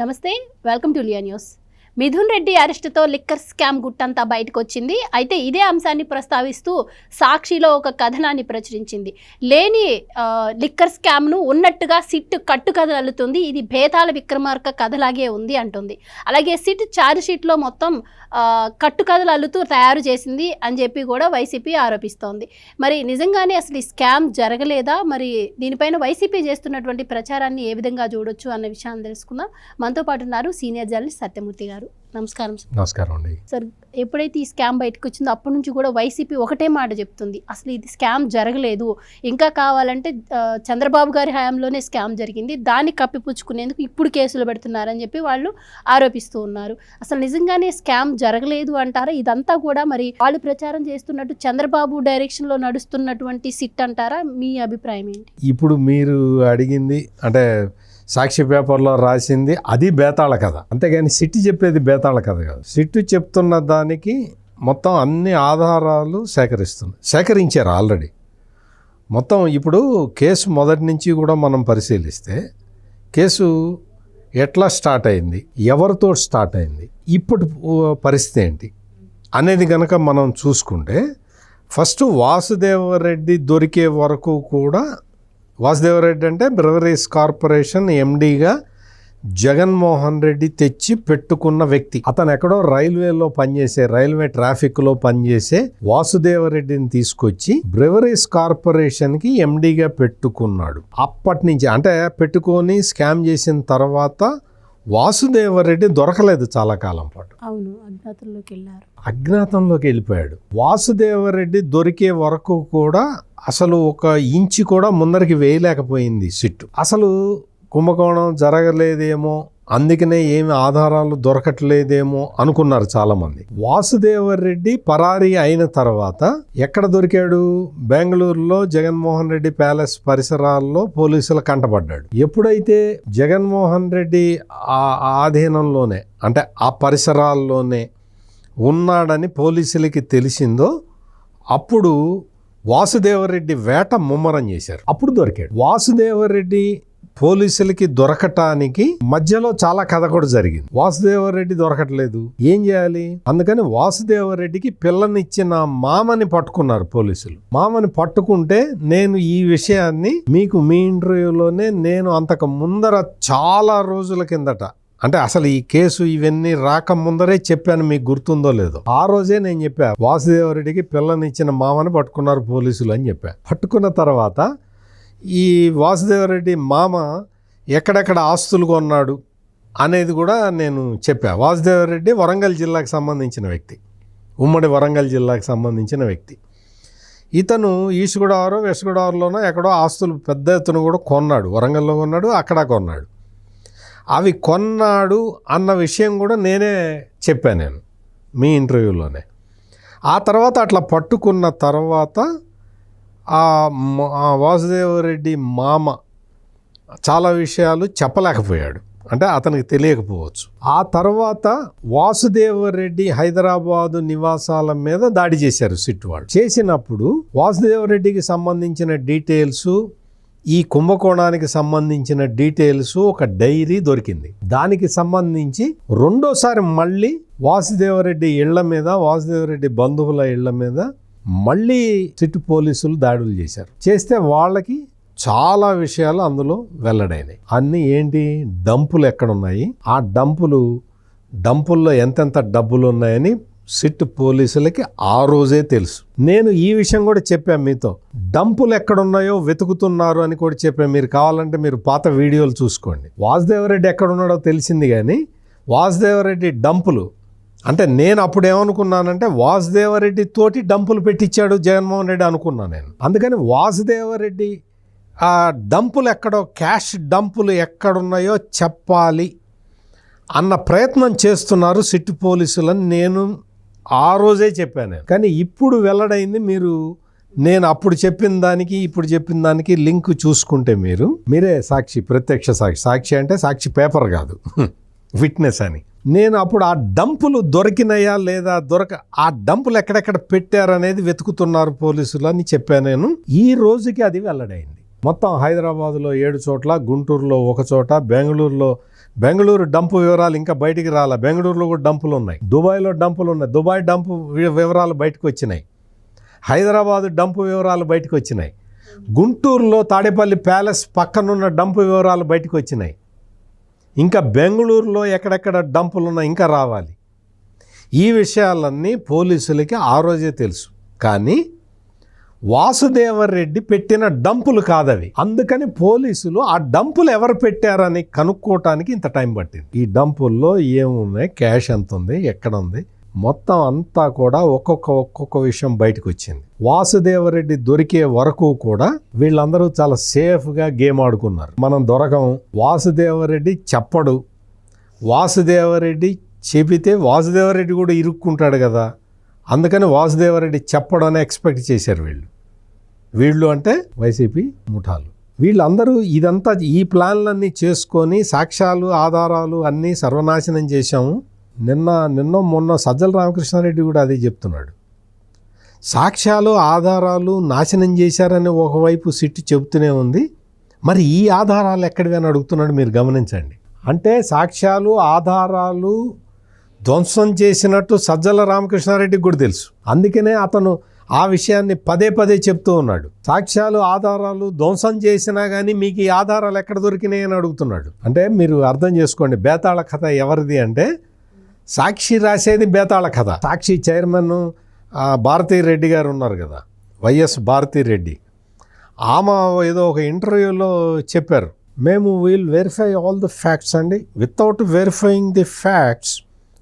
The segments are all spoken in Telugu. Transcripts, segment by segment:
నమస్తే, welcome to Leo news. Mithun Reddy అరెస్టుతో లిక్కర్ స్కామ్ గుట్టంతా బయటకు వచ్చింది. అయితే ఇదే అంశాన్ని ప్రస్తావిస్తూ సాక్షిలో ఒక కథనాన్ని ప్రచురించింది. లేని లిక్కర్ స్కామ్ను ఉన్నట్టుగా సిట్ కట్టుకథలు అల్లుతుంది. ఇది భేతాళ విక్రమార్క కథలాగే ఉంది అంటుంది. అలాగే సిట్ ఛార్జ్ షీట్లో మొత్తం కట్టుకథలు అల్లుతూ తయారు చేసింది అని చెప్పి కూడా వైసీపీ ఆరోపిస్తోంది. మరి నిజంగానే అసలు ఈ స్కామ్ జరగలేదా? మరి దీనిపైన వైసీపీ చేస్తున్నటువంటి ప్రచారాన్ని ఏ విధంగా చూడొచ్చు అన్న విషయాన్ని తెలుసుకుందాం. మనతో పాటు ఉన్నారు సీనియర్ జర్నలిస్ట్ సత్యమూర్తి గారు. నమస్కారం. నమస్కారం అండి. సార్, ఎప్పుడైతే ఈ స్కామ్ బయటకు వచ్చిందో అప్పటి నుంచి కూడా వైసీపీ ఒకటే మాట చెప్తుంది, అసలు ఇది స్కామ్ జరగలేదు, ఇంకా కావాలంటే చంద్రబాబు గారి హయాంలోనే స్కామ్ జరిగింది, దాన్ని కప్పిపుచ్చుకునేందుకు ఇప్పుడు కేసులు పెడుతున్నారని చెప్పి వాళ్ళు ఆరోపిస్తూ ఉన్నారు. అసలు నిజంగానే స్కామ్ జరగలేదు అంటారా? ఇదంతా కూడా మరి వాళ్ళు ప్రచారం చేస్తున్నట్టు చంద్రబాబు డైరెక్షన్లో నడుస్తున్నటువంటి సిట్ అంటారా? మీ అభిప్రాయం ఏంటి? ఇప్పుడు మీరు అడిగింది అంటే సాక్షి పేపర్లో రాసింది అది బేతాళ కథ, అంతేగాని సిట్టు చెప్పేది బేతాళ కథ కాదు. సిట్టు చెప్తున్న దానికి మొత్తం అన్ని ఆధారాలు సేకరించారు ఆల్రెడీ. మొత్తం ఇప్పుడు కేసు మొదటి నుంచి కూడా మనం పరిశీలిస్తే కేసు ఎట్లా స్టార్ట్ అయింది, ఎవరితో స్టార్ట్ అయింది, ఇప్పుడు పరిస్థితి ఏంటి అనేది కనుక మనం చూసుకుంటే, ఫస్ట్ వాసుదేవరెడ్డి దొరికే వరకు కూడా, వాసుదేవరెడ్డి అంటే బ్రెవరీస్ కార్పొరేషన్ ఎండీగా జగన్మోహన్ రెడ్డి తెచ్చి పెట్టుకున్న వ్యక్తి. అతను ఎక్కడో రైల్వే ట్రాఫిక్లో పనిచేసే వాసుదేవరెడ్డిని తీసుకొచ్చి బ్రెవరీస్ కార్పొరేషన్కి ఎండీగా పెట్టుకున్నాడు. అప్పటి నుంచి అంటే పెట్టుకొని స్కామ్ చేసిన తర్వాత వాసుదేవరెడ్డి దొరకలేదు చాలా కాలం పాటు. అవును, అజ్ఞాతంలోకి వెళ్ళిపోయాడు. వాసుదేవరెడ్డి దొరికే వరకు కూడా అసలు ఒక ఇంచి కూడా ముందరికి వేయలేకపోయింది సిట్టు. అసలు కుంభకోణం జరగలేదేమో, అందుకనే ఏమి ఆధారాలు దొరకట్లేదేమో అనుకున్నారు చాలామంది. వాసుదేవరెడ్డి పరారీ అయిన తర్వాత ఎక్కడ దొరికాడు? బెంగళూరులో జగన్మోహన్ రెడ్డి ప్యాలెస్ పరిసరాల్లో పోలీసులు కంటపడ్డాడు. ఎప్పుడైతే జగన్మోహన్ రెడ్డి ఆ ఆధీనంలోనే అంటే ఆ పరిసరాల్లోనే ఉన్నాడని పోలీసులకి తెలిసిందో అప్పుడు వాసుదేవరెడ్డి వేట ముమ్మరం చేశారు. అప్పుడు దొరికాడు. వాసుదేవరెడ్డి పోలీసులకి దొరకటానికి మధ్యలో చాలా కథ కూడా జరిగింది. వాసుదేవరెడ్డి దొరకట్లేదు, ఏం చేయాలి? అందుకని వాసుదేవరెడ్డికి పిల్లనిచ్చిన మామని పట్టుకున్నారు పోలీసులు. మామని పట్టుకుంటే నేను ఈ విషయాన్ని మీకు మీ ఇంటర్వ్యూలోనే నేను అంతకు ముందర చాలా రోజుల కిందట, అంటే అసలు ఈ కేసు ఇవన్నీ రాకముందరే చెప్పాను, మీకు గుర్తుందో లేదో. ఆ రోజే నేను చెప్పా, వాసుదేవరెడ్డికి పిల్లనిచ్చిన మామని పట్టుకున్నారు పోలీసులు అని చెప్పా. పట్టుకున్న తర్వాత ఈ వాసుదేవరెడ్డి మామ ఎక్కడెక్కడ ఆస్తులు కొన్నాడు అనేది కూడా నేను చెప్పా. వాసుదేవరెడ్డి వరంగల్ జిల్లాకు సంబంధించిన వ్యక్తి, ఉమ్మడి వరంగల్ జిల్లాకు సంబంధించిన వ్యక్తి. ఇతను ఈస్ట్ గోదావరి వెస్ట్ గోదావరిలోనో ఎక్కడో ఆస్తులు పెద్ద ఎత్తున కూడా కొన్నాడు. వరంగల్లో కొన్నాడు, అక్కడ కొన్నాడు. అవి కొన్నాడు అన్న విషయం కూడా నేనే చెప్పాను నేను మీ ఇంటర్వ్యూలోనే. ఆ తర్వాత అట్లా పట్టుకున్న తర్వాత ఆ వాసుదేవరెడ్డి మామ చాలా విషయాలు చెప్పలేకపోయాడు, అంటే అతనికి తెలియకపోవచ్చు. ఆ తర్వాత వాసుదేవరెడ్డి హైదరాబాదు నివాసాల మీద దాడి చేశారు సిట్ వాళ్ళు. చేసినప్పుడు వాసుదేవరెడ్డికి సంబంధించిన డీటెయిల్స్, ఈ కుంభకోణానికి సంబంధించిన డీటెయిల్స్, ఒక డైరీ దొరికింది. దానికి సంబంధించి రెండోసారి మళ్ళీ వాసుదేవరెడ్డి ఇళ్ల మీద, వాసుదేవరెడ్డి బంధువుల ఇళ్ల మీద మళ్ళీ సిట్ పోలీసులు దాడులు చేశారు. చేస్తే వాళ్ళకి చాలా విషయాలు అందులో వెల్లడైనాయి. అన్నీ ఏంటి? డంపులు ఎక్కడున్నాయి, ఆ డంపుల్లో ఎంతెంత డబ్బులు ఉన్నాయని సిట్ పోలీసులకి ఆ రోజే తెలుసు. నేను ఈ విషయం కూడా చెప్పాను మీతో, డంపులు ఎక్కడున్నాయో వెతుకుతున్నారు అని కూడా చెప్పాను. మీరు కావాలంటే మీరు పాత వీడియోలు చూసుకోండి. వాసుదేవరెడ్డి ఎక్కడున్నాడో తెలిసింది, కానీ వాసుదేవరెడ్డి డంపులు అంటే నేను అప్పుడు ఏమనుకున్నానంటే వాసుదేవరెడ్డి తోటి డంపులు పెట్టించాడు జగన్మోహన్ రెడ్డి అనుకున్నాను నేను. అందుకని వాసుదేవరెడ్డి ఆ డంపులు ఎక్కడో, క్యాష్ డంపులు ఎక్కడున్నాయో చెప్పాలి అన్న ప్రయత్నం చేస్తున్నారు సిట్ పోలీసులని నేను ఆ రోజే చెప్పాను. కానీ ఇప్పుడు వెల్లడైంది. నేను అప్పుడు చెప్పిన దానికి ఇప్పుడు చెప్పిన దానికి లింక్ చూసుకుంటే మీరే సాక్షి, ప్రత్యక్ష సాక్షి అంటే సాక్షి పేపర్ కాదు, విట్నెస్ అని. నేను అప్పుడు ఆ డంపులు దొరికినాయా లేదా, ఆ డంపులు ఎక్కడెక్కడ పెట్టారనేది వెతుకుతున్నారు పోలీసులు అని చెప్పాను నేను. ఈ రోజుకి అది వెల్లడైంది. మొత్తం హైదరాబాద్లో 7 చోట్ల, గుంటూరులో 1 చోట, బెంగళూరులో బెంగళూరు డంపు వివరాలు ఇంకా బయటికి రాలా. బెంగళూరులో కూడా డంపులు ఉన్నాయి, దుబాయ్లో డంపులు ఉన్నాయి. దుబాయ్ డంపు వివరాలు బయటకు వచ్చినాయి. హైదరాబాదు డంపు వివరాలు బయటకు వచ్చినాయి. గుంటూరులో తాడేపల్లి ప్యాలెస్ పక్కనున్న డంపు వివరాలు బయటకు వచ్చినాయి. ఇంకా బెంగళూరులో ఎక్కడెక్కడ డంపులు ఉన్నాయి ఇంకా రావాలి. ఈ విషయాలన్నీ పోలీసులకి ఆ రోజే తెలుసు. కానీ వాసుదేవరెడ్డి పెట్టిన డంపులు కాదవి. అందుకని పోలీసులు ఆ డంపులు ఎవరు పెట్టారని కనుక్కోవటానికి ఇంత టైం పట్టింది. ఈ డంపుల్లో ఏమున్నాయి, క్యాష్ ఎంత ఉంది, ఎక్కడ ఉంది, మొత్తం అంతా కూడా ఒక్కొక్క విషయం బయటకు వచ్చింది. వాసుదేవరెడ్డి దొరికే వరకు కూడా వీళ్ళందరూ చాలా సేఫ్గా గేమ్ ఆడుకున్నారు. మనం దొరకం, వాసుదేవరెడ్డి చెప్పడు, వాసుదేవరెడ్డి చెబితే వాసుదేవరెడ్డి కూడా ఇరుక్కుంటాడు కదా, అందుకని వాసుదేవరెడ్డి చెప్పడం అని ఎక్స్పెక్ట్ చేశారు వీళ్ళు అంటే వైసీపీ ముఠాలు. వీళ్ళందరూ ఇదంతా ఈ ప్లాన్లన్నీ చేసుకొని సాక్ష్యాలు ఆధారాలు అన్నీ సర్వనాశనం చేశాము. నిన్న మొన్న సజ్జల రామకృష్ణారెడ్డి కూడా అదే చెప్తున్నాడు. సాక్ష్యాలు ఆధారాలు నాశనం చేశారని ఒకవైపు సిట్టు చెబుతూనే ఉంది, మరి ఈ ఆధారాలు ఎక్కడివి అని అడుగుతున్నాడు. మీరు గమనించండి. అంటే సాక్ష్యాలు ఆధారాలు ధ్వంసం చేసినట్టు సజ్జల రామకృష్ణారెడ్డికి కూడా తెలుసు. అందుకనే అతను ఆ విషయాన్ని పదే పదే చెప్తూ ఉన్నాడు. సాక్ష్యాలు ఆధారాలు ధ్వంసం చేసినా కానీ మీకు ఈ ఆధారాలు ఎక్కడ దొరికినాయి అని అడుగుతున్నాడు. అంటే మీరు అర్థం చేసుకోండి, బేతాళ కథ ఎవరిది అంటే సాక్షి రాసేది బేతాళ కథ. సాక్షి చైర్మన్ భారతీరెడ్డి గారు ఉన్నారు కదా, వైఎస్ భారతీరెడ్డి, ఆమె ఏదో ఒక ఇంటర్వ్యూలో చెప్పారు, మేము will verify all the facts అండి, without verifying the facts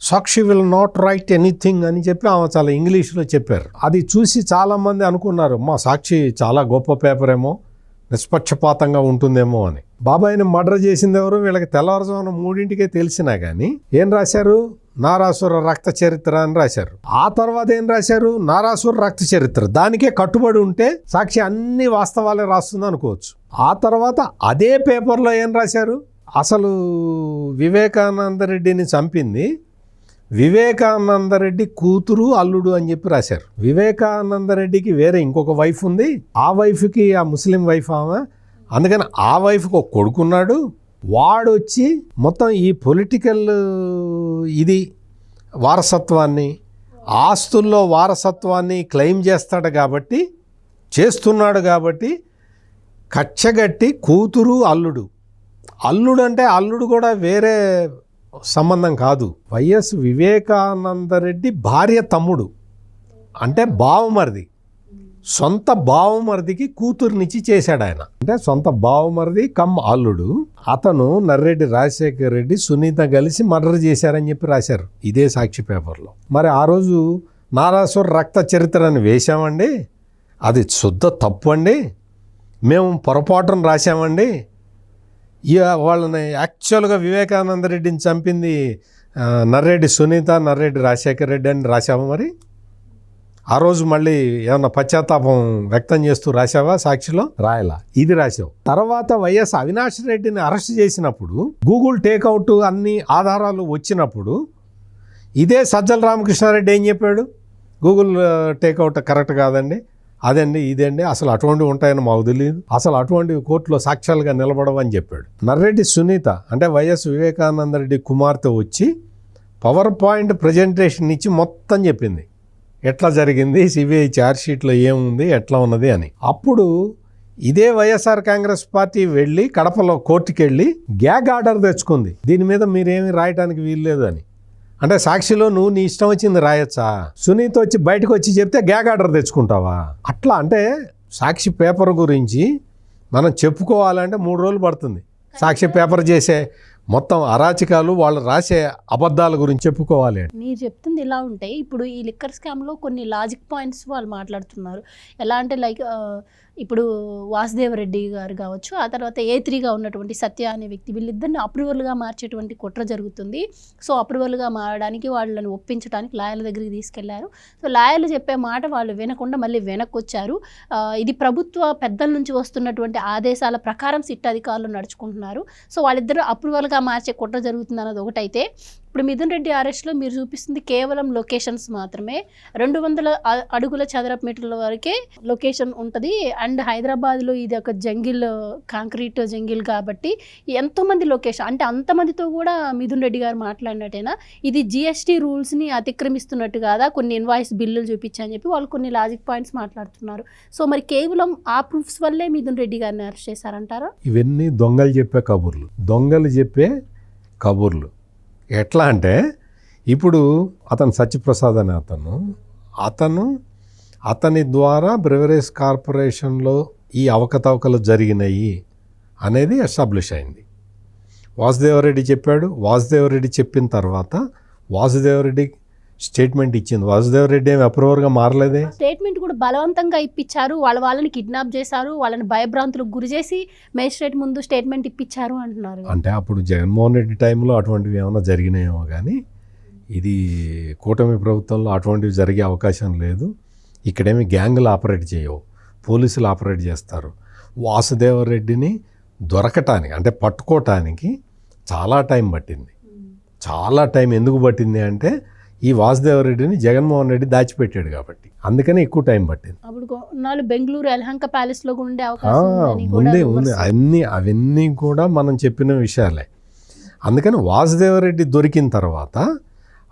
Sakshi will not write anything అని చెప్పి ఆమె చాలా ఇంగ్లీష్లో చెప్పారు. అది చూసి చాలామంది అనుకున్నారు, మా సాక్షి చాలా గొప్ప పేపర్ ఏమో, నిష్పక్షపాతంగా ఉంటుందేమో అని. బాబాయిని మర్డర్ చేసింది ఎవరు, వీళ్ళకి తెల్లవారుజామున 3 తెలిసినా కానీ ఏం రాశారు, నారాసుర రక్త చరిత్ర అని రాశారు. ఆ తర్వాత ఏం రాశారు, నారాసుర రక్త చరిత్ర. దానికే కట్టుబడి ఉంటే సాక్షి అన్ని వాస్తవాలే రాస్తుంది అనుకోవచ్చు. ఆ తర్వాత అదే పేపర్లో ఏం రాశారు, అసలు వివేకానందరెడ్డిని చంపింది వివేకానందరెడ్డి కూతురు అల్లుడు అని చెప్పి రాశారు. వివేకానందరెడ్డికి వేరే ఇంకొక వైఫ్ ఉంది, ఆ వైఫ్కి ఆ ముస్లిం వైఫ్ ఆమె, అందుకని ఆ వైఫ్కి ఒక కొడుకున్నాడు. వాడు వచ్చి మొత్తం ఈ పొలిటికల్ ఇది వారసత్వాన్ని, ఆస్తుల్లో వారసత్వాన్ని క్లెయిమ్ చేస్తున్నాడు కాబట్టి కచ్చగట్టి కూతురు అల్లుడు అంటే అల్లుడు కూడా వేరే సంబంధం కాదు, వైఎస్ వివేకానందరెడ్డి భార్య తమ్ముడు, అంటే బావమరిది, సొంత బావమరిదికి కూతురునిచ్చి చేశాడు ఆయన. అంటే సొంత బావమరిది కమ్ అల్లుడు. అతను నర్రెడ్డి రాజశేఖర్ రెడ్డి సునీత కలిసి మర్డర్ చేశారని చెప్పి రాశారు ఇదే సాక్షి పేపర్లో. మరి ఆ రోజు నారాసుర రక్త చరిత్ర అని వేశామండి, అది శుద్ధ తప్పు అండి, మేము పొరపాటును రాశామండి, వాళ్ళని యాక్చువల్గా వివేకానందరెడ్డిని చంపింది నర్రెడ్డి సునీత, నర్రెడ్డి రాజశేఖర్ రెడ్డి అని రాశావా? మరి ఆ రోజు మళ్ళీ ఏమన్నా పశ్చాత్తాపం వ్యక్తం చేస్తూ రాశావా? సాక్షిలో రాయలా, ఇది రాశావు. తర్వాత వైఎస్ అవినాష్ రెడ్డిని అరెస్ట్ చేసినప్పుడు గూగుల్ టేక్అవుట్ అన్ని ఆధారాలు వచ్చినప్పుడు ఇదే సజ్జల రామకృష్ణారెడ్డి ఏం చెప్పాడు, గూగుల్ టేక్అవుట్ కరెక్ట్ కాదండి, అదండి ఇదండి, అసలు అటువంటివి ఉంటాయని మాకు తెలియదు, అసలు అటువంటివి కోర్టులో సాక్ష్యాలుగా నిలబడవని చెప్పాడు. నర్రెడ్డి సునీత అంటే వైఎస్ వివేకానందరెడ్డి కుమార్తె వచ్చి పవర్ పాయింట్ ప్రజెంటేషన్ ఇచ్చి మొత్తం చెప్పింది ఎట్లా జరిగింది, సిబిఐ ఛార్జ్షీట్లో ఏముంది, ఎట్లా ఉన్నది అని. అప్పుడు ఇదే వైఎస్ఆర్ కాంగ్రెస్ పార్టీ వెళ్ళి కడపలో కోర్టుకి వెళ్ళి గ్యాగ్ ఆర్డర్ తెచ్చుకుంది, దీని మీద మీరేమీ రాయడానికి వీల్లేదు అని. అంటే సాక్షిలో నువ్వు నీ ఇష్టం వచ్చింది రాయొచ్చా, సునీత వచ్చి బయటకు వచ్చి చెప్తే గ్యాగ్ ఆర్డర్ తెచ్చుకుంటావా? అట్లా అంటే సాక్షి పేపర్ గురించి మనం చెప్పుకోవాలంటే 3 రోజులు పడుతుంది. సాక్షి పేపర్ చేసే మొత్తం అరాచకాలు, వాళ్ళు రాసే అబద్ధాల గురించి చెప్పుకోవాలి. మీరు చెప్తుంది ఇలా ఉంటే ఇప్పుడు ఈ లిక్కర్ స్కామ్లో కొన్ని లాజిక్ పాయింట్స్ వాళ్ళు మాట్లాడుతున్నారు. ఎలా అంటే లైక్ ఇప్పుడు వాసుదేవరెడ్డి గారు కావచ్చు, ఆ తర్వాత A3గా ఉన్నటువంటి సత్య అనే వ్యక్తి, వీళ్ళిద్దరిని అప్రూవల్గా మార్చేటువంటి కుట్ర జరుగుతుంది. సో అప్రూవల్గా మారడానికి వాళ్ళని ఒప్పించడానికి లాయర్ల దగ్గరికి తీసుకెళ్లారు. సో లాయర్లు చెప్పే మాట వాళ్ళు వినకుండా మళ్ళీ వెనక్కి వచ్చారు. ఇది ప్రభుత్వ పెద్దల నుంచి వస్తున్నటువంటి ఆదేశాల ప్రకారం సిట్ అధికారులు నడుచుకుంటున్నారు. సో వాళ్ళిద్దరూ అప్రూవల్గా మార్చే కుట్ర జరుగుతుంది అన్నది ఒకటైతే, ఇప్పుడు మిథున్ రెడ్డి అరెస్ట్లో మీరు చూపిస్తుంది కేవలం లొకేషన్స్ మాత్రమే. 200 అడుగుల చదరపు మీటర్ల వరకే లొకేషన్ ఉంటుంది. అండ్ హైదరాబాద్లో ఇది ఒక జంగిల్, కాంక్రీట్ జంగిల్ కాబట్టి ఎంతోమంది లొకేషన్ అంటే అంతమందితో కూడా మిథున్ రెడ్డి గారు మాట్లాడినట్టేనా ఇది జిఎస్టీ రూల్స్ని అతిక్రమిస్తున్నట్టు కాదా, కొన్ని ఇన్వాయిస్ బిల్లులు చూపించని చెప్పి వాళ్ళు కొన్ని లాజిక్ పాయింట్స్ మాట్లాడుతున్నారు. సో మరి కేవలం ఆ ప్రూఫ్స్ వల్లే మిథున్ రెడ్డి గారిని అరెస్ట్ చేశారంటారా? ఇవన్నీ దొంగలు చెప్పే కబుర్లు, దొంగలు చెప్పే కబుర్లు. ఎట్లా అంటే ఇప్పుడు అతను సత్యప్రసాద్ అనే అతని ద్వారా బ్రెవరేజ్ కార్పొరేషన్లో ఈ అవకతవకలు జరిగినాయి అనేది ఎస్టాబ్లిష్ అయింది. వాసుదేవరెడ్డి చెప్పాడు. వాసుదేవరెడ్డి చెప్పిన తర్వాత వాసుదేవరెడ్డి స్టేట్మెంట్ ఇచ్చింది. వాసుదేవరెడ్డి ఏమి అప్రూవర్గా మారలేదే. స్టేట్మెంట్ కూడా బలవంతంగా ఇప్పించారు, వాళ్ళని కిడ్నాప్ చేశారు, వాళ్ళని భయభ్రాంతులకు గురి చేసి మేజిస్ట్రేట్ ముందు స్టేట్మెంట్ ఇప్పించారు అంటున్నారు. అంటే అప్పుడు జగన్మోహన్ రెడ్డి టైంలో అటువంటివి ఏమైనా జరిగినాయేమో కానీ ఇది కూటమి ప్రభుత్వంలో అటువంటివి జరిగే అవకాశం లేదు. ఇక్కడేమి గ్యాంగులు ఆపరేట్ చేయవు, పోలీసులు ఆపరేట్ చేస్తారు. వాసుదేవరెడ్డిని దొరకటానికి అంటే పట్టుకోవటానికి చాలా టైం పట్టింది. చాలా టైం ఎందుకు పట్టింది అంటే ఈ వాసుదేవరెడ్డిని జగన్మోహన్ రెడ్డి దాచిపెట్టాడు కాబట్టి, అందుకని ఎక్కువ టైం పట్టింది. అప్పుడు బెంగళూరు యలహంక ప్యాలెస్ లో ఉండే అవకాశం ఉంది. అవన్నీ కూడా మనం చెప్పిన విషయాలే. అందుకని వాసుదేవరెడ్డి దొరికిన తర్వాత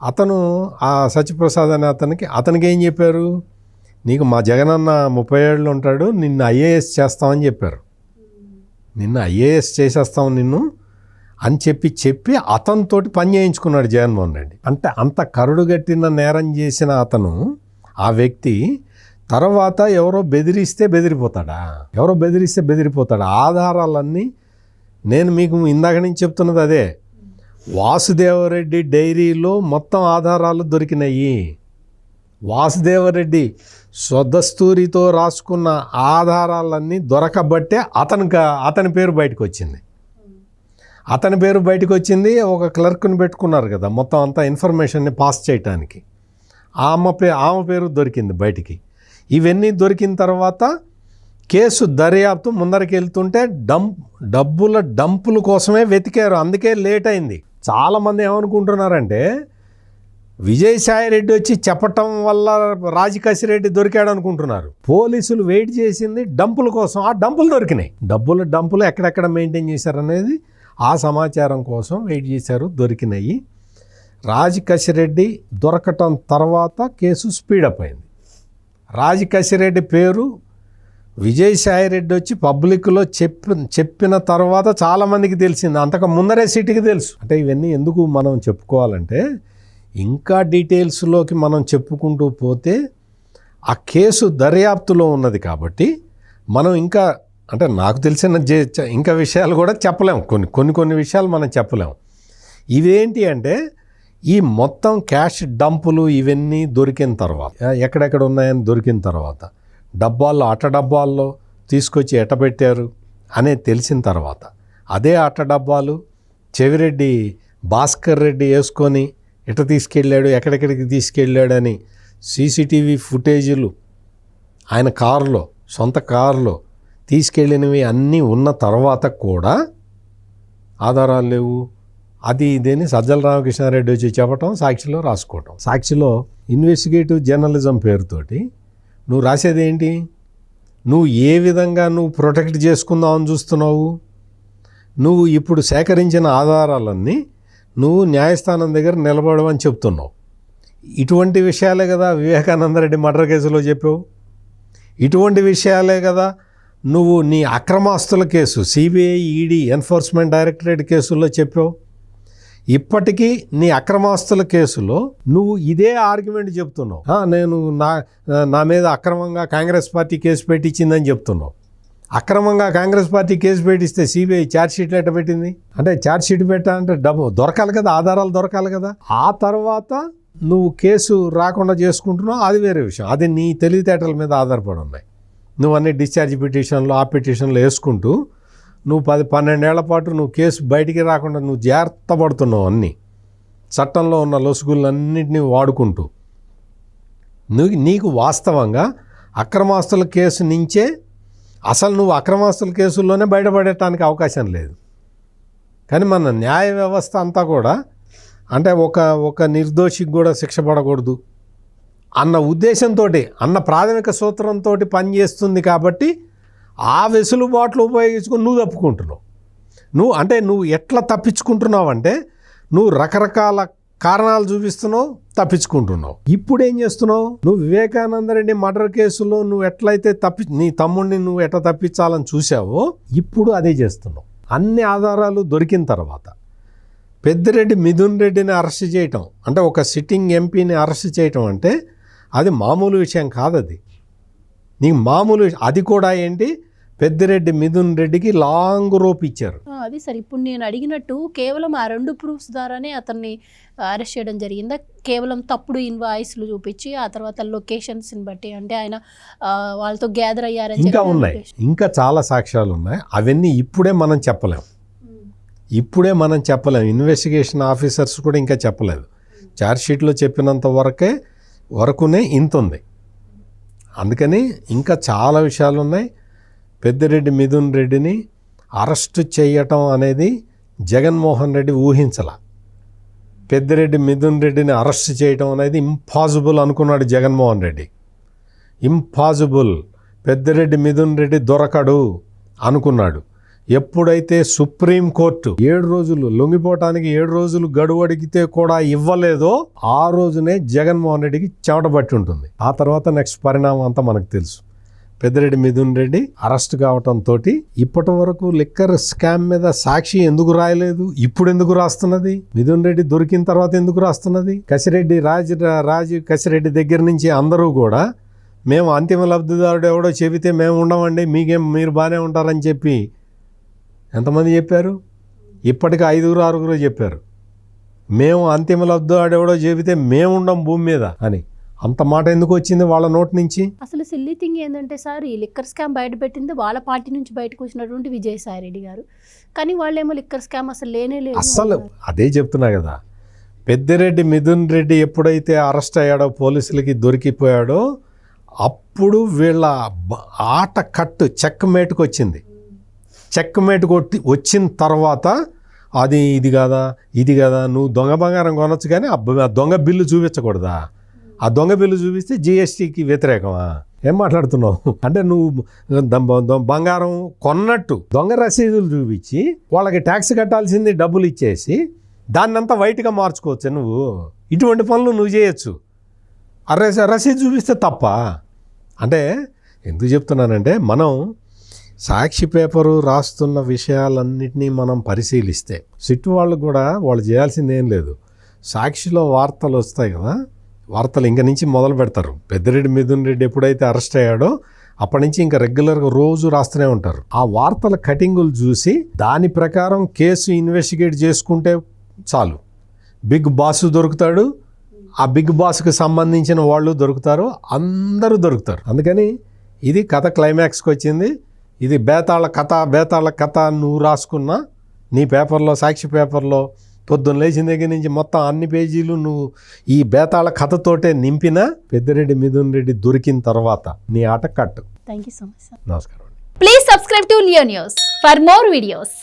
అతను ఆ సత్యప్రసాద్ అనే అతనికి ఏం చెప్పారు, నీకు మా జగనన్న 30 ఏళ్ళు ఉంటాడు, నిన్ను ఐఏఎస్ చేస్తామని చెప్పారు. నిన్ను ఐఏఎస్ చేసేస్తాం నిన్ను అని చెప్పి అతనితోటి పని చేయించుకున్నాడు జగన్మోహన్ రెడ్డి. అంటే అంత కరుడుగట్టిన నేరం చేసిన అతను, ఆ వ్యక్తి తర్వాత ఎవరో బెదిరిస్తే బెదిరిపోతాడా? ఆధారాలన్నీ నేను మీకు ఇందాక నుంచి చెప్తున్నది అదే. వాసుదేవరెడ్డి డైరీలో మొత్తం ఆధారాలు దొరికినాయి. వాసుదేవరెడ్డి స్వదస్తూరితో రాసుకున్న ఆధారాలన్నీ దొరకబట్టే అతని పేరు బయటకు వచ్చింది. ఒక క్లర్క్ని పెట్టుకున్నారు కదా మొత్తం అంతా ఇన్ఫర్మేషన్ని పాస్ చేయటానికి. ఆమె పేరు దొరికింది బయటికి. ఇవన్నీ దొరికిన తర్వాత కేసు దర్యాప్తు ముందరికి వెళ్తుంటే డబ్బుల డంపుల కోసమే వెతికారు, అందుకే లేట్ అయింది. చాలామంది ఏమనుకుంటున్నారంటే విజయసాయిరెడ్డి వచ్చి చెప్పటం వల్ల రాజకాశిరెడ్డి దొరికాడు అనుకుంటున్నారు. పోలీసులు వెయిట్ చేసింది డంపుల కోసం. ఆ డంపులు దొరికినాయి. డంపులు ఎక్కడెక్కడ మెయింటైన్ చేశారనేది ఆ సమాచారం కోసం వెయిట్ చేశారు, దొరికినాయి. రాజకాశిరెడ్డి దొరకటం తర్వాత కేసు స్పీడప్ అయింది. రాజకాశిరెడ్డి పేరు విజయసాయిరెడ్డి వచ్చి పబ్లిక్లో చెప్పిన తర్వాత చాలామందికి తెలిసింది, అంతకు ముందరే సిటీకి తెలుసు. అంటే ఇవన్నీ ఎందుకు మనం చెప్పుకోవాలంటే ఇంకా డీటెయిల్స్లోకి మనం చెప్పుకుంటూ పోతే ఆ కేసు దర్యాప్తులో ఉన్నది కాబట్టి మనం ఇంకా అంటే నాకు తెలిసిన ఇంకా విషయాలు కూడా చెప్పలేము. కొన్ని విషయాలు మనం చెప్పలేము. ఇవేంటి అంటే ఈ మొత్తం క్యాష్ డంపులు ఇవన్నీ దొరికిన తర్వాత, ఎక్కడెక్కడ ఉన్నాయని దొరికిన తర్వాత, అట్ట డబ్బాల్లో తీసుకొచ్చి ఎట్టబెట్టారు అనేది తెలిసిన తర్వాత, అదే అట్ట డబ్బాలు చెవిరెడ్డి భాస్కర్ రెడ్డి వేసుకొని ఎట్ట తీసుకెళ్ళాడు, ఎక్కడెక్కడికి తీసుకెళ్ళాడని సీసీటీవీ ఫుటేజీలు ఆయన సొంత కారులో తీసుకెళ్ళినవి అన్నీ ఉన్న తర్వాత కూడా ఆధారాలు లేవు. అది ఇదేని సజ్జల రామకృష్ణారెడ్డి వచ్చి చెప్పటం, సాక్షిలో రాసుకోవటం. సాక్షిలో ఇన్వెస్టిగేటివ్ జర్నలిజం పేరుతోటి నువ్వు రాసేది ఏంటి? నువ్వు ఏ విధంగా ప్రొటెక్ట్ చేసుకుందామని చూస్తున్నావు? నువ్వు ఇప్పుడు సేకరించిన ఆధారాలన్నీ నువ్వు న్యాయస్థానం దగ్గర నిలబడమని చెప్తున్నావు. ఇటువంటి విషయాలే కదా వివేకానంద రెడ్డి మర్డర్ కేసులో చెప్పావు. ఇటువంటి విషయాలే కదా నువ్వు నీ అక్రమాస్తుల case CBI ED enforcement directorate కేసుల్లో చెప్పావు. ఇప్పటికీ నీ అక్రమాస్తుల కేసులో నువ్వు ఇదే ఆర్గ్యుమెంట్ చెప్తున్నావు. నేను నా మీద అక్రమంగా కాంగ్రెస్ పార్టీ కేసు పెట్టించిందని చెప్తున్నావు. అక్రమంగా కాంగ్రెస్ పార్టీ కేసు పెట్టిస్తే సిబిఐ ఛార్జ్షీట్లు ఎట్ట పెట్టింది? అంటే ఛార్జ్షీట్ పెట్టాలంటే డబ్బు దొరకాలి కదా, ఆధారాలు దొరకాలి కదా. ఆ తర్వాత నువ్వు కేసు రాకుండా చేసుకుంటున్నావు, అది వేరే విషయం. అది నీ తెలివితేటల మీద ఆధారపడి ఉన్నాయి. నువ్వు అన్ని డిశ్చార్జ్ పిటిషన్లు ఆ పిటిషన్లు వేసుకుంటూ నువ్వు 10-12 ఏళ్ల పాటు నువ్వు కేసు బయటికి రాకుండా నువ్వు జాగ్రత్త పడుతున్నావు. అన్నీ చట్టంలో ఉన్న లొసుగులన్నింటినీ వాడుకుంటూ నీకు వాస్తవంగా అక్రమాస్తుల కేసు నుంచే అసలు నువ్వు అక్రమాస్తుల కేసుల్లోనే బయటపడటానికి అవకాశం లేదు. కానీ మన న్యాయ వ్యవస్థ అంతా కూడా అంటే ఒక నిర్దోషికి కూడా శిక్ష పడకూడదు అన్న ఉద్దేశంతో, అన్న ప్రాథమిక సూత్రంతో పనిచేస్తుంది. కాబట్టి ఆ వెసులుబాట్లు ఉపయోగించుకొని నువ్వు తప్పుకుంటున్నావు. నువ్వు ఎట్లా తప్పించుకుంటున్నావు అంటే నువ్వు రకరకాల కారణాలు చూపిస్తున్నావు, తప్పించుకుంటున్నావు. ఇప్పుడు ఏం చేస్తున్నావు? నువ్వు వివేకానంద రెడ్డి మర్డర్ కేసులో నువ్వు ఎట్లయితే నీ తమ్ముడిని నువ్వు ఎట్లా తప్పించాలని చూసావో ఇప్పుడు అదే చేస్తున్నావు. అన్ని ఆధారాలు దొరికిన తర్వాత పెద్దిరెడ్డి మిథున్ రెడ్డిని అరెస్ట్ చేయటం అంటే ఒక సిట్టింగ్ ఎంపీని అరెస్ట్ చేయటం అంటే అది మామూలు విషయం కాదు. అది నీకు మామూలు అది కూడా ఏంటి, పెద్దిరెడ్డి మిథున్ రెడ్డికి లాంగ్ రోప్ ఇచ్చారు. అది సరే, ఇప్పుడు నేను అడిగినట్టు కేవలం ఆ 2 ప్రూఫ్స్ ద్వారానే అతన్ని అరెస్ట్ చేయడం జరిగిందా? కేవలం తప్పుడు ఇన్వాయిస్లు చూపించి ఆ తర్వాత లొకేషన్స్ని బట్టి అంటే ఆయన వాళ్ళతో గ్యాదర్ అయ్యారని ఇంకా ఉన్నాయి, ఇంకా చాలా సాక్ష్యాలు ఉన్నాయి. అవన్నీ ఇప్పుడే మనం చెప్పలేం. ఇన్వెస్టిగేషన్ ఆఫీసర్స్ కూడా ఇంకా చెప్పలేదు. ఛార్జ్షీట్లో చెప్పినంత వరకునే ఇంత ఉంది. అందుకని ఇంకా చాలా విషయాలు ఉన్నాయి. పెద్దిరెడ్డి మిథున్ రెడ్డిని అరెస్టు చేయటం అనేది జగన్మోహన్ రెడ్డి ఊహించాల. పెద్దిరెడ్డి మిథున్ రెడ్డిని అరెస్ట్ చేయటం అనేది ఇంపాసిబుల్ అనుకున్నాడు జగన్మోహన్ రెడ్డి. ఇంపాసిబుల్, పెద్దిరెడ్డి మిథున్ రెడ్డి దొరకడు అనుకున్నాడు. ఎప్పుడైతే సుప్రీంకోర్టు 7 రోజులు లొంగిపోవటానికి 7 రోజులు గడువు అడిగితే కూడా ఇవ్వలేదో ఆ రోజునే జగన్మోహన్ రెడ్డికి చెమట పట్టి ఉంటుంది. ఆ తర్వాత నెక్స్ట్ పరిణామం అంతా మనకు తెలుసు. పెద్దిరెడ్డి మిథున్ రెడ్డి అరెస్ట్ కావటంతో ఇప్పటి వరకు లిక్కర్ స్కామ్ మీద సాక్షి ఎందుకు రాయలేదు, ఇప్పుడు ఎందుకు రాస్తున్నది? మిథున్ రెడ్డి దొరికిన తర్వాత ఎందుకు రాస్తున్నది? కసిరెడ్డి రాజు కసిరెడ్డి దగ్గర నుంచి అందరూ కూడా మేము అంతిమ లబ్ధిదారుడు ఎవడో చెబితే మేము ఉండమండి, మీరు బాగానే ఉంటారని చెప్పి ఎంతమంది చెప్పారు? ఇప్పటికి 5-6 చెప్పారు మేము అంతిమ లబ్ధిదారుడు ఎవడో చెబితే మేము ఉండం భూమి మీద అని. అంత మాట ఎందుకు వచ్చింది వాళ్ళ నోటి నుంచి? అసలు సిల్లీ థింగ్ ఏంటంటే సార్, ఈ లిక్కర్ స్కామ్ బయటపెట్టింది వాళ్ళ పార్టీ నుంచి బయటకు వచ్చినటువంటి విజయసాయి రెడ్డి గారు. కానీ వాళ్ళేమో లిక్కర్ స్కామ్ అసలు లేనే లేదు. అసలు అదే చెప్తున్నా కదా, పెద్దిరెడ్డి మిథున్ రెడ్డి ఎప్పుడైతే అరెస్ట్ అయ్యాడో, పోలీసులకి దొరికిపోయాడో, అప్పుడు వీళ్ళ ఆట కట్టు చెక్ మేటుకు వచ్చింది. చెక్ మేటు కొట్టి వచ్చిన తర్వాత అది ఇది కదా నువ్వు దొంగ బంగారం కొనొచ్చు కానీ ఆ దొంగ బిల్లు చూపించకూడదా? ఆ దొంగ బిల్లు చూపిస్తే జిఎస్టీకి వ్యతిరేకమా? ఏం మాట్లాడుతున్నావు? అంటే నువ్వు బంగారం కొన్నట్టు దొంగ రసీదులు చూపించి వాళ్ళకి ట్యాక్స్ కట్టాల్సింది డబ్బులు ఇచ్చేసి దాన్నంతా వైట్గా మార్చుకోవచ్చు. నువ్వు ఇటువంటి పనులు నువ్వు చేయొచ్చు. రసీదు చూపిస్తే తప్ప. అంటే ఎందుకు చెప్తున్నానంటే, మనం సాక్షి పేపరు రాస్తున్న విషయాలన్నింటినీ మనం పరిశీలిస్తే సిట్టు వాళ్ళు కూడా వాళ్ళు చేయాల్సింది ఏం లేదు. సాక్షిలో వార్తలు వస్తాయి కదా, వార్తలు ఇంక నుంచి మొదలు పెడతారు. పెద్దిరెడ్డి మిథున్ రెడ్డి ఎప్పుడైతే అరెస్ట్ అయ్యాడో అప్పటి నుంచి ఇంకా రెగ్యులర్గా రోజు రాస్తూనే ఉంటారు. ఆ వార్తల కటింగులు చూసి దాని ప్రకారం కేసు ఇన్వెస్టిగేట్ చేసుకుంటే చాలు. బిగ్ బాస్ దొరుకుతాడు, ఆ బిగ్ బాస్కి సంబంధించిన వాళ్ళు దొరుకుతారు, అందరూ దొరుకుతారు. అందుకని ఇది కథ క్లైమాక్స్కి వచ్చింది. ఇది బేతాళ కథ నువ్వు రాసుకున్నా నీ పేపర్లో, సాక్షి పేపర్లో పొద్దున్న లేచిన దగ్గర నుంచి మొత్తం అన్ని పేజీలు నువ్వు ఈ బేతాళ కథతోటే నింపినా పెద్దిరెడ్డి మిథున్ రెడ్డి దొరికిన తర్వాత నీ ఆట కట్టు. Thank you so much sir. నమస్కారం. Please subscribe to Leo news for more videos.